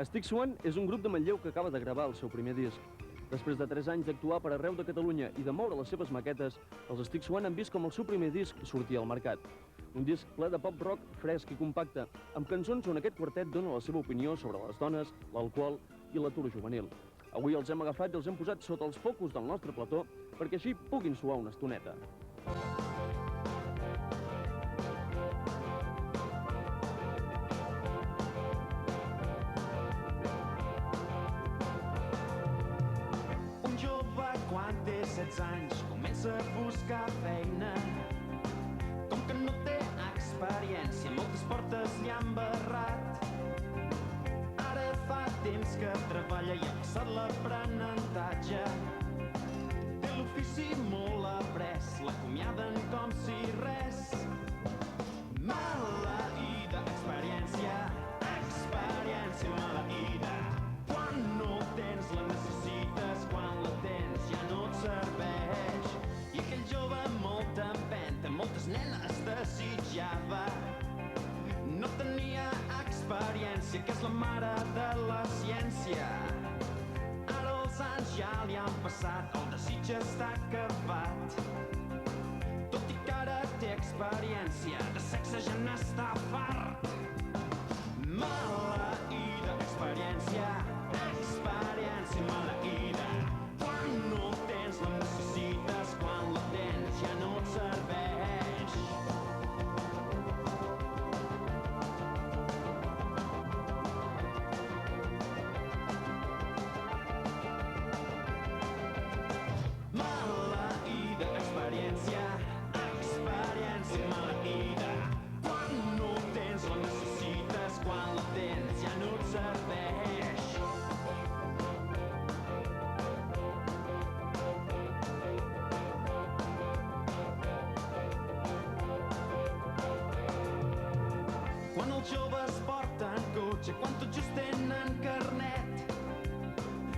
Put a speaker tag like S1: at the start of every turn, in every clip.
S1: Estic Suant és un grup de Manlleu que acaba de gravar el seu primer disc. Després de 3 anys d'actuar per arreu de Catalunya i de moure les seves maquetes, els Estic Suant han vist com el seu primer disc sortia al mercat. Un disc ple de pop rock fresc i compacte, amb cançons on aquest quartet dona la seva opinió sobre les dones, l'alcohol i l'atur juvenil. Avui els hem agafat i els hem posat sota els focus del nostre plató perquè així puguin suar una estoneta.
S2: Quan té 16 anys comença a buscar feina. Com que no té experiència, moltes portes li han barrat. Ara fa temps que treballa i ha passat l'aprenentatge. Té l'ofici molt après, l'acomiaden com si res. Maleïda experiència, experiència maleïda. Quan no tens la necessites, quan la tens ja no et serveix. I aquell jove amb molta empenta, moltes nenes desitjava. No tenia experiència, que és la mare de la ciència. Ara els anys ja li han passat, el desig està acabat. Tot i que ara té experiència, de sexe ja n'està fart. Maleïda experiència, experiència maleïda. Quan no tens la necessites, quan la tens ja no et serveix. Maleïda experiència, experiència maleïda. Quan no tens la necessites, quan la tens ja no et serveix. Quan els joves porten cotxe, quan tot just tenen carnet,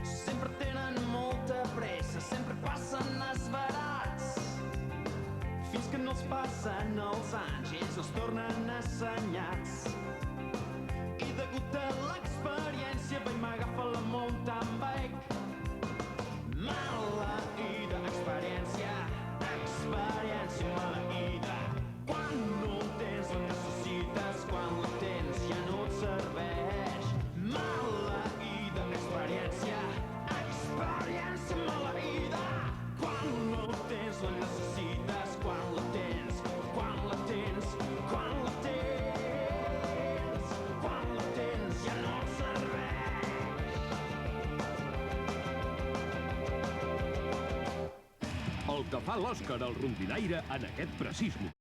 S2: sempre tenen molta pressa, sempre passen esverats. Fins que no els passen els anys, ells els tornen assenyats. I degut a l'experiència, vaig m'agafa la mountain bike. Maleïda experiència, experiència maleïda. Quan no tens la necessites, quan la tens ja no et serveix. Maleïda experiència, experiència maleïda. Quan no tens la necessites, quan la tens, quan la tens, quan la tens, quan la tens ja no et serveix.
S3: El que fa l'Òscar al rondinaire en aquest precís moment.